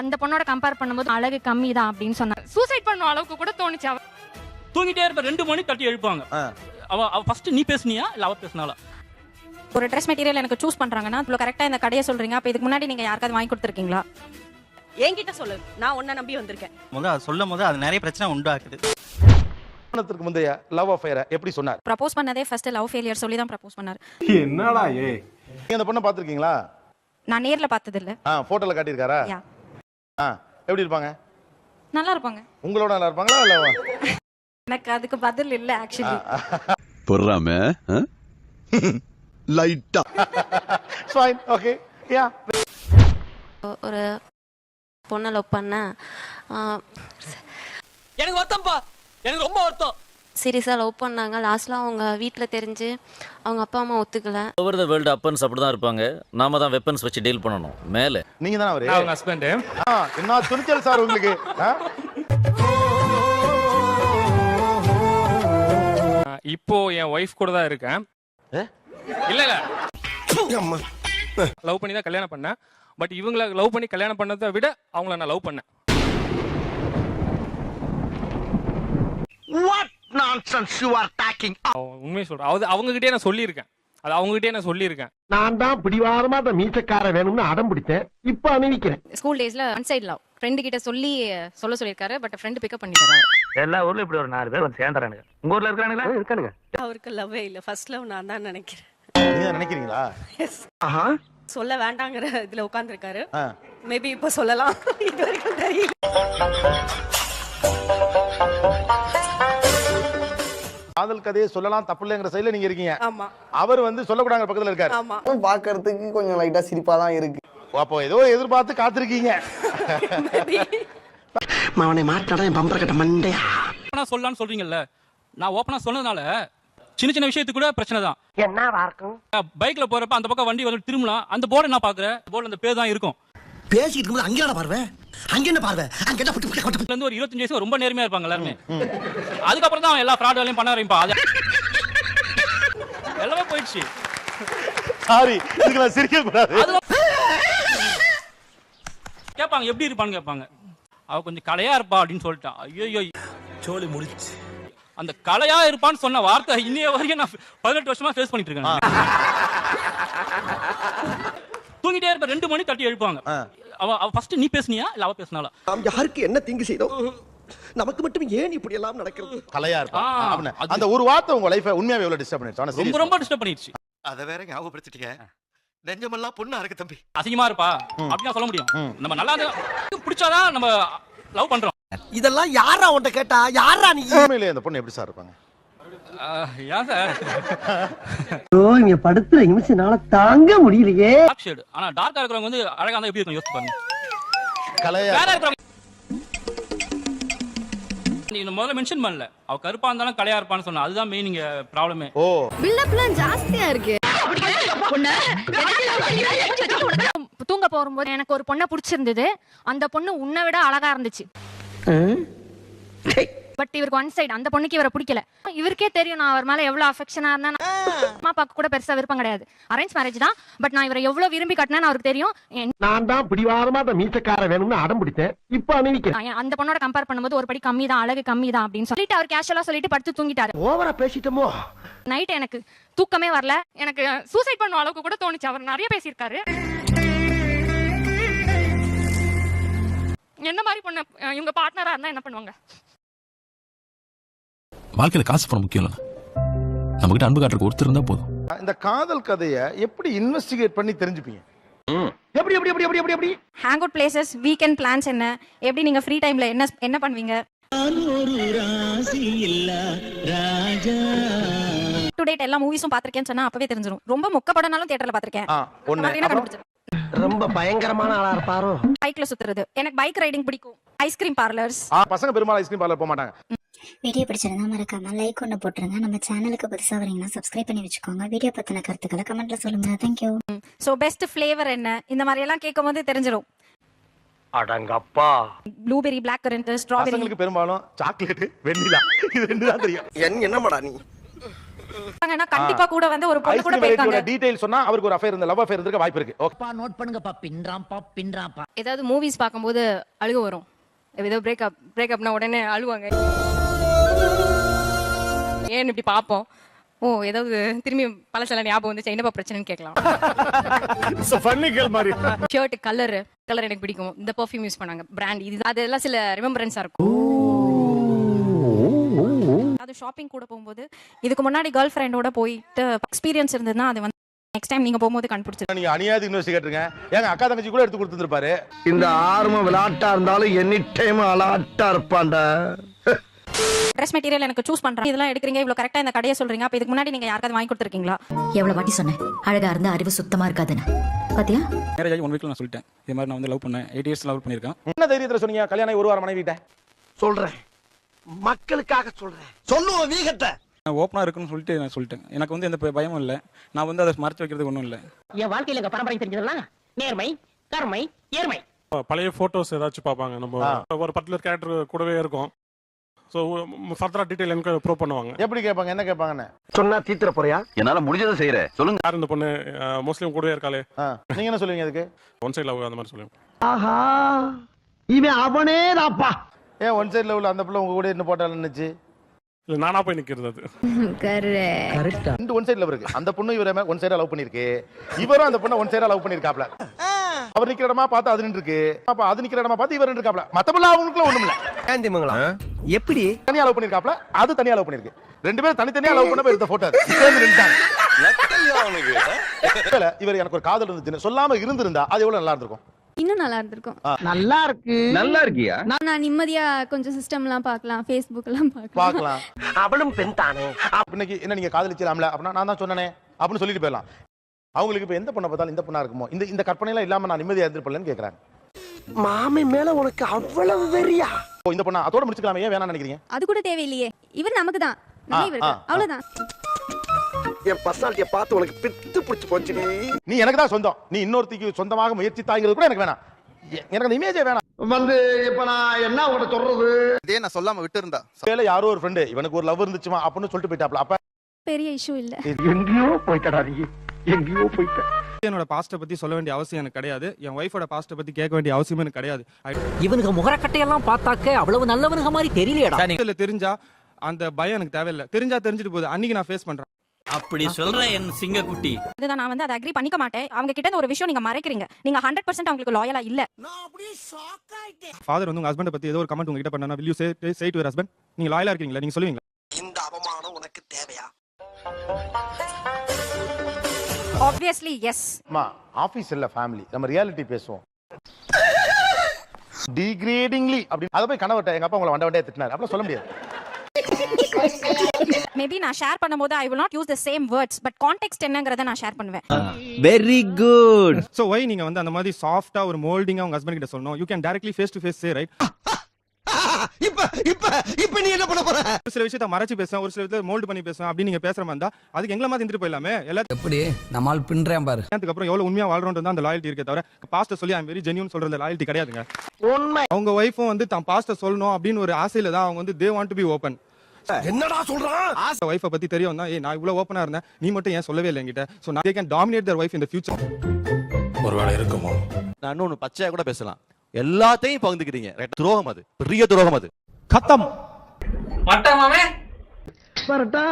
அந்த பொண்ணோட கம்பேர் பண்ணும்போது அழகு கம்மி தான் அப்படின்னு சொன்னாங்க. சூசைட் பண்ண அளவுக்கு கூட தோணுச்சு. அவ தூங்கிட்டே இருப்ப 2 மணி தட்டி எழுப்பாங்க. அவ ஃபர்ஸ்ட் நீ பேசுனியா இல்ல அவ பேசுனாளா? ஒரு ட்ரெஸ் மெட்டீரியல் எனக்கு சூஸ் பண்றாங்கன்னா இவ்வளவு கரெக்டா இந்த கடையை சொல்றீங்க. அப்ப இதுக்கு முன்னாடி நீங்க யாருக்காவது வாங்கி கொடுத்துருக்கீங்களா? என்கிட்ட சொல்லு, நான் உன்னை நம்பி வந்திருக்கேன். சொல்லும் போது அது நிறைய பிரச்சனை உண்டாக்குது. திருமணத்திற்கு முந்தைய லவ் அஃபேரை எப்படி சொன்னார்? ப்ரப்போஸ் பண்ணதே ஃபர்ஸ்ட் லவ் ஃபெயிலியர் சொல்லி தான் ப்ரப்போஸ் பண்ணாரு. என்னடா ஏ? நீங்க அந்த பொண்ணை பாத்திருக்கீங்களா? நான் நேர்ல பார்த்தது இல்ல. போட்டோல காட்டியிருக்காரா? எப்படி இருப்பாங்க? நல்லா இருப்பாங்க. உங்களோட நல்லா இருப்பாங்களா இல்ல? எனக்கு அதுக்கு பதில் இல்ல ஆக்சுவலி. பொறாம லைட்டா ஃபைன் ஓகே யா. ஒரு பொண்ணை லவ் பண்ண எனக்கு வருத்தம்ப்பா, எனக்கு ரொம்ப வருத்தம். சீரியஸாக லவ் பண்ணாங்க. லாஸ்ட்ல அவங்க வீட்டில் தெரிஞ்சு அவங்க அப்பா அம்மா ஒத்துக்கல. ஓவர் த வேர்ல்டு அப்பன்ஸ் அப்படி தான் இருப்பாங்க. நாம தான் வெப்பன்ஸ் வச்சு டீல் பண்ணணும். மேலே நீங்க தானே அவரு? அவங்க ஹஸ்பண்ட். என்ன துணிச்சல் சார் உங்களுக்கு? இப்போ என் ஒய்ஃப் கூட தான் இருக்கேன். இல்ல இல்ல லவ் பண்ணி தான் கல்யாணம் பண்ணேன். பட் இவங்கள லவ் பண்ணி கல்யாணம் பண்ணதை விட அவங்கள நான் லவ் பண்ணேன். உண்மையை சொல்றேன். அவங்க கிட்டே நான் சொல்லியிருக்கேன். அது அவங்க கிட்டே நான் சொல்லியிருக்கேன். நான் தான் பிடிவாதமா அந்த மீசக்கார வேணும்னு அடம் பிடித்தேன். இப்ப அணிவிக்கிறேன். ஸ்கூல் டேஸ்ல ஒன் சைடு லவ் ஃப்ரெண்ட் கிட்ட சொல்ல சொல்லிருக்காரு. பட் ஃப்ரெண்ட் பிக்கப் பண்ணிட்டாரு. எல்லா ஊர்ல இப்படி ஒரு 4 பேர் வந்து சேர்ந்துறானுங்க. உங்க ஊர்ல இருக்கானுங்களா? இருக்கானுங்க. அவருக்கு லவ்வே இல்ல. ஃபர்ஸ்ட் லவ் நான் தான் நினைக்கிறேன். நீங்க நினைக்கிறீங்களா? சொல்ல வேண்டாங்கிற இதுல உட்கார்ந்திருக்காரு. மேபி இப்ப சொல்லலாம். இது வரைக்கும் தெரியல. காதல் கதையை சொல்லலாம் தப்பு இல்லைங்கிற சைடுல நீங்க இருக்கீங்க. ஆமா. அவர் வந்து சொல்லக்கூடாத பக்கத்துல இருக்காரு. ஆமா. பாக்குறதுக்கு கொஞ்சம் லைட்டா சிரிப்பா தான் இருக்கு. அப்போ ஏதோ எதிர்பார்த்து காத்திருக்கீங்க. அவனை மாட்டாடா என் பம்பர கட்ட மண்டையா. ஓப்பனா சொல்லலாம்னு சொல்றீங்கல்ல, நான் ஓப்பனா சொன்னதுனால சின்ன சின்ன விஷயத்துக்கு கூட பிரச்சனை தான். என்னவா இருக்கும்? பைக்ல போறப்ப அந்த பக்கம் வண்டி வந்து திரும்பலாம், அந்த போர்டை நான் பாக்குறேன். போர்டு அந்த பேர் தான் இருக்கும். பேசிட்டு இருக்கும்போது அங்க என்ன பார்வை? அங்க என்ன பார்வை? அங்க என்ன இதுல இருந்து ஒரு 25 வயசு ரொம்ப நேர்மையா இருப்பாங்க எல்லாருமே. அதுக்கப்புறம் தான் எல்லா ஃப்ராட் வேலையும் பண்ண ஆரம்பிப்பா. எல்லாமே போயிடுச்சு. சாரி, இதுக்கு நான் சிரிக்க கூடாது. கேட்பாங்க எப்படி இருப்பான்னு கேட்பாங்க. அவ கொஞ்சம் கலையா இருப்பா அப்படின்னு சொல்லிட்டான். ஐயோ சோலி முடிச்சு. அந்த கலையா இருப்பான்னு சொன்ன வார்த்தை இன்னைய வரைக்கும் நான் 18 வருஷமா ஃபேஸ் பண்ணிட்டு இருக்கேன். தூங்கிட்டே இருப்ப 2 மணி தட்டி எழுப்பாங்க. அவ ஃபர்ஸ்ட் நீ பேசுனியா இல்ல அவ பேசுனாளா? நாம் யாருக்கு என்ன தீங்கு செய்தோம்? நமக்கு மட்டும் ஏன் இப்படி எல்லாம் நடக்கிறது? கலையா இருப்பா. அந்த ஒரு வார்த்தை உங்க லைஃபை உண்மையாவே எவ்வளவு டிஸ்டர்ப் பண்ணிருச்சு? ரொம்ப ரொம்ப டிஸ்டர்ப் பண்ணிருச்சு. அத வேற ஞாபகப்படுத்திட்டீங்க. நெஞ்சமெல்லாம் பொண்ணா இருக்கு தம்பி. அசிங்கமா இருப்பா அப்படினா சொல்ல முடியும். நம்ம நல்லா பிடிச்சாதான் நம்ம லவ் பண்றோம். இதெல்லாம் யாரா உன்கிட்ட கேட்டா? யாரா நீ? உண்மையிலே அந்த பொண்ணு எப்படி சார் இருப்பாங்க? ஏன் சார்? இங்க படுத்துற நிமிஷம்னால தாங்க முடியலையே. Dark shade. ஆனா டார்க்கா இருக்கிறவங்க வந்து அழகா இருந்தா எப்படி இருக்கும் யோசிச்சு பாருங்க. கலையா வேற இருக்கிறவங்க நீ முதல்ல மென்ஷன் பண்ணல. அவ கருப்பா இருந்தாலும் கலையா இருப்பான்னு சொன்னா. அதுதான் மெயின் இங்க ப்ராப்ளமே. ஓ பில்டப்லாம் ஜாஸ்தியா இருக்கு. தூங்க போகும்போது எனக்கு ஒரு பொண்ணை பிடிச்சிருந்தது. அந்த பொண்ணு உன்னை விட அழகா இருந்துச்சு. பட் இவருக்கு ஒன் சைடு. அந்த பொண்ணுக்கு இவரை பிடிக்கல. இவருக்கே தெரியும் நான் அவர் மேல எவ்வளவு அஃபெக்ஷனா இருந்தேன். அம்மா அப்பாக்கு கூட பெருசா விருப்பம் கிடையாது. அரேஞ்ச் மேரேஜ் தான். பட் நான் இவரை எவ்வளவு விரும்பி கட்டினேன்னு அவருக்கு தெரியும். நான் தான் பிடிவாதமா அந்த மீசக்கார வேணும்னு அடம் பிடித்தேன். இப்ப அணிவிக்கிறேன். அந்த பொண்ணோட கம்பேர் பண்ணும்போது ஒரு படி கம்மி தான், அழகு கம்மி தான் அப்படின்னு சொல்லிட்டு அவர் கேஷுவலா சொல்லிட்டு படுத்து தூங்கிட்டாரு. ஓவரா பேசிட்டோமோ? நைட் எனக்கு தூக்கமே வரல. எனக்கு சூசைட் பண்ண அளவுக்கு கூட தோணுச்சு. அவர் நிறைய பேசியிருக்காரு. என்ன மாதிரி பொண்ணு இவங்க பார்ட்னரா இருந்தா என்ன பண்ணுவாங்க? வாழ்க்கையில காசு பணம் முக்கியம் இல்ல. நம்ம கிட்ட அன்பு காட்டுறதுக்கு ஒருத்தர் இருந்தா போதும். இந்த காதல் கதையை எப்படி இன்வெஸ்டிகேட் பண்ணி தெரிஞ்சுப்பீங்க? எப்படி எப்படி எப்படி எப்படி எப்படி? Hang out places, weekend plans என்ன? எப்படி நீங்க ஃப்ரீ டைம்ல என்ன பண்ணுவீங்க? டு டேட் எல்லா மூவிஸும் பாத்திருக்கேன்னு சொன்னா அப்பவே தெரிஞ்சிரும். ரொம்ப மொக்க படம்னாலும் தியேட்டர்ல பாத்திருக்கேன். ரொம்ப பயங்கரமான ஆளா இருப்பாரோ? பைக்ல சுத்துறது. எனக்கு பைக் ரைடிங் பிடிக்கும். Ice cream parlours. பசங்க பெரும்பாலும் ஐஸ்கிரீம் பார்லர் போக மாட்டாங்க. வீடியோ பிடிச்சிருந்தா மறக்காம லைக் ஒன்று போட்டுருங்க. நம்ம சேனலுக்கு புதுசாக வரீங்கன்னா சப்ஸ்கிரைப் பண்ணி வச்சுக்கோங்க. வீடியோ பத்தின கருத்துக்களை கமெண்ட்ல சொல்லுங்க. தேங்க்யூ. சோ பெஸ்ட் ஃபிளேவர் என்ன? இந்த மாதிரி எல்லாம் கேட்கும் போது தெரிஞ்சிரும். அடங்கப்பா. Blueberry, black currant, strawberry. பசங்களுக்கு பெரும்பாலும் சாக்லேட், வெண்ணிலா இது ரெண்டு தான் தெரியும். என்னமாடா நீ? ஏன்னா கண்டிப்பா கூட வந்து ஒரு பொண்ணு கூட போயிருக்காங்க. டீடைல் சொன்னா அவருக்கு ஒரு அஃபேர் இருந்த லவ் அஃபேர் இருந்திருக்க வாய்ப்பு இருக்கு. ஓகே நோட் பண்ணுங்கப்பா. பின்றாம்பா. ஏதாவது மூவிஸ் பார்க்கும்போது அழுக வரும். ஏதோ பிரேக்கப்னா உடனே அழுவாங்க. ஏன் இப்படி பார்ப்போம்? ஓ ஏதாவது திரும்பி பழசெல்லாம் ஞாபகம் வந்துச்சு, என்னப்பா பிரச்சனைன்னு கேட்கலாம். ஷர்ட் கலர் எனக்கு பிடிக்கும், இந்த பெர்ஃப்யூம் யூஸ் பண்ணாங்க, பிராண்ட் இது, அதெல்லாம் சில ரிமெம்பரன்ஸா இருக்கும். அது ஷாப்பிங் கூட போகும்போது இதுக்கு முன்னாடி கேர்ள் ஃப்ரெண்டோட போயிட்டு எக்ஸ்பீரியன்ஸ் இருந்ததுன்னா அது வந்து நெக்ஸ்ட் டைம் நீங்க போகும்போது கண்டுபிடிச்சு. நீங்க அநியாயத்துக்கு இன்வெஸ்டிகேட்டருங்க. ஏங்க அக்கா தங்கச்சி கூட எடுத்து கொடுத்துருப்பாரு. இந்த ஆர்ம விளையாட்டா இருந்தாலும் எனி டைம் அலாட்டா இருப்பான்டா. ட்ரெஸ் மெட்டீரியல் எனக்கு சூஸ் பண்றேன், இதெல்லாம் எடுக்கிறீங்க, இவ்வளவு கரெக்டா இந்த கடையை சொல்றீங்க, அப்ப இதுக்கு முன்னாடி நீங்க யாருக்காவது வாங்கி கொடுத்துருக்கீங்களா? எவ்வளவு வாட்டி சொன்னேன் அழகா இருந்தா அறிவு சுத்தமா இருக்காதுன்னு. பாத்தியா? மேரேஜ் ஆகி 1 வீக்ல நான் சொல்லிட்டேன், இது மாதிரி நான் வந்து லவ் பண்ணேன், 8 இயர்ஸ் லவ் பண்ணியிருக்கேன். என்ன தைரியத்துல சொன்னீங்க கல்யாணம் ஆகி 1 வாரம் மனைவி கிட்ட? சொல்றேன், மக்களுக்காக சொல்றேன். சொல்லுவோம் வீகத்தை. நான் ஓப்பனா இருக்குன்னு சொல்லிட்டு நான் சொல்லிட்டேன். எனக்கு வந்து எந்த பயமும் இல்லை, நான் வந்து அதை மறைச்சு வைக்கிறதுக்கு ஒன்றும் இல்லை. என் வாழ்க்கையில எங்க பரம்பரை தெரிஞ்சதெல்லாம் நேர்மை, கருமை, ஏர்மை. பழைய போட்டோஸ் ஏதாச்சும் பார்ப்பாங்க, நம்ம ஒரு பர்டிகுலர் கேரக்டர் கூடவே இருக்கும். ஸோ ஃபர்தரா டீடைல் எனக்கு ப்ரூவ் பண்ணுவாங்க. எப்படி கேட்பாங்க, என்ன கேட்பாங்கன்னு சொன்னா தீத்துற போறியா? என்னால முடிஞ்சதை செய்யறேன் சொல்லுங்க. யார் இந்த பொண்ணு முஸ்லீம் கூடவே இருக்காளே, நீங்க என்ன சொல்லுவீங்க அதுக்கு? ஒன் சைட் லவ் அந்த மாதிரி சொல்லுவேன். ஆஹா, இவன் அவனே தாப்பா. ஏன் ஒன் சைடுல உள்ள அந்த பிள்ளை உங்க கூட என்ன போட்டாலும் நினைச்சு இல்லை நானா போய் நிற்கிறது அது. கரெக்டா. ரெண்டு ஒன் சைடுல இருக்கு. அந்த பொண்ணு இவரை ஒன் சைடா லவ் பண்ணிருக்கு, இவரும் அந்த பொண்ணை ஒன் சைடா லவ் பண்ணிருக்காப்ல. அவர் நிக்கிற இடமா பார்த்து அது நின்று இருக்கு, அப்ப அது நிக்கிற இடமா பார்த்து இவர் நின்றுக்காப்ல. மத்தபடி அவங்களுக்குள்ள ஒண்ணும் இல்ல. எப்படி தனியா லவ் பண்ணிருக்காப்ல, அது தனியா லவ் பண்ணிருக்கு. ரெண்டு பேரும் தனித்தனியா லவ் பண்ண போய் எடுத்த போட்டோ சேர்ந்து நின்னுட்டாங்க. இவர் எனக்கு ஒரு காதல் இருந்துச்சு சொல்லாம இருந்திருந்தா அது எவ்வளவு நல்லா இருந்திருக்கும். இன்னும் நல்லா இருந்திருக்கும். நல்லா இருக்கு. நல்லா இருக்கியா? நான் நிம்மதியா கொஞ்சம் சிஸ்டம்லாம் பார்க்கலாம், ஃபேஸ்புக் எல்லாம் பார்க்கலாம். அவளும் பெண் தானே. இன்னைக்கு என்ன நீங்க காதலிச்சலாம்ல அப்படின்னா நான் தான் சொன்னனே அப்படின்னு சொல்லிட்டு போயிடலாம். அவங்களுக்கு இப்ப எந்த பொண்ணை பார்த்தாலும் இந்த பொண்ணா இருக்குமோ, இந்த கற்பனை எல்லாம் இல்லாம நான் நிம்மதியா இருந்திருப்பேன்னு கேக்குறாங்க. மாமி மேல உனக்கு அவ்வளவு வெறியா? இந்த பொண்ணா அதோட முடிச்சுக்கலாமே, ஏன் வேணாம்னு நினைக்கிறீங்க? அது கூட தேவையில்லையே, இவர் நமக்கு தான், அவ்வளவுதான். என் பர்சனாலிட்டியை பார்த்து உனக்கு பித்து பிடிச்சு போச்சு. நீ எனக்கு தான் சொந்தம், நீ இன்னொருத்திக்கு சொந்தமாக முயற்சி தாங்கிறது கூட எனக்கு வேணாம். எனக்கு அந்த இமேஜே வேணாம். வந்து இப்ப நான் என்ன உனக்கு சொல்றது? இதே நான் சொல்லாம விட்டு இருந்தா வேலை யாரோ ஒரு ஃப்ரெண்டு இவனுக்கு ஒரு லவ் இருந்துச்சுமா அப்படின்னு சொல்லிட்டு போயிட்டாப்ல. அப்ப பெரிய இஷ்யூ இல்ல. எங்கேயோ போயிட்டடா நீ, எங்கேயோ போயிட்ட. என்னோட பாஸ்ட்டை பத்தி சொல்ல வேண்டிய அவசியம் எனக்கு கிடையாது, என் ஒய்ஃபோட பாஸ்ட்டை பத்தி கேட்க வேண்டிய அவசியம் எனக்கு கிடையாது. இவனுக்கு முகரக்கட்டையெல்லாம் பார்த்தாக்க அவ்வளவு நல்லவனுங்க மாதிரி தெரியலையடா. இதுல தெரிஞ்சா அந்த பயம் எனக்கு தேவையில்லை, தெரிஞ்சா தெரிஞ்சுட்டு போகுது, அன்னைக்கு நான் ஃபேஸ் பண்றேன். அப்படி சொல்றேன் என் சிங்கக்குட்டி. இதுதான் நான் வந்து அதை அக்ரி பண்ணிக்க மாட்டேன். அவங்க கிட்ட இருந்து ஒரு விஷயம் நீங்க மறைக்கிறீங்க, நீங்க 100% அவங்களுக்கு லாயலா இல்ல. ஃபாதர் வந்து உங்க ஹஸ்பண்ட் பத்தி ஏதோ ஒரு கமெண்ட் உங்ககிட்ட பண்ணா, will you say to your husband நீங்க லாயலா இருக்கீங்களா, நீங்க சொல்லுவீங்களா? இந்த அவமானம் உனக்கு தேவையா? Obviously yes. மா ஆபீஸ் இல்ல ஃபேமிலி, நம்ம ரியாலிட்டி பேசுவோம். டிகிரேடிங்லி அப்படி அத போய் கனவட்ட எங்க அப்பா உங்களை வண்ட வண்டையா திட்டினாரு அப்படி சொல்ல முடியாது. மேபி நான் ஷேர் பண்ணும்போது I will not use the same words, but context என்னங்கறத நான் ஷேர் பண்ணுவேன். Very good. சோ வை நீங்க வந்து அந்த மாதிரி சாஃப்ட்டா ஒரு மோல்டிங்கா உங்க ஹஸ்பண்ட் கிட்ட சொல்லணும். you can directly face to face say right. இப்ப நீ என்ன பண்ண போற? ஒரு சில விஷயத்தை மறைச்சு பேசுவேன், ஒரு சில விஷயத்தை மோல்ட் பண்ணி பேசுவேன். அப்படி நீங்க பேசுற மாதிரி இருந்தா அதுக்கு எங்கள மாதிரி இருந்துட்டு போயிடலாமே. எல்லாத்துக்கும் எப்படி நம்மால் பின்றேன் பாரு. அதுக்கு அப்புறம் எவ்வளவு உண்மையா வாழ்றோம்ன்றது அந்த லாயல்ட்டி இருக்கே தவிர பாஸ்ட சொல்லி I'm very genuine சொல்றதுல லாயல்ட்டி கிடையாதுங்க. உண்மை. அவங்க வைஃபும் வந்து தான் பாஸ்ட சொல்லணும் அப்படின்னு ஒரு ஆசையில தான் அவங்க வந்து they want to be open. என்னடா சொல்றான்? வைஃபை பத்தி தெரியும் தான், நான் இவ்வளவு ஓப்பனா இருந்தேன், நீ மட்டும் ஏன் சொல்லவே இல்லை என்கிட்ட. So they can dominate their wife in the future. ஒருவேளை இருக்குமோ? நான் இன்னொன்னு பச்சையா கூட பேசலாம். எல்லாத்தையும் பகிர்ந்துக்கிறீங்க, துரோகம், அது பெரிய துரோகம். அது கத்தம். வரட்டா.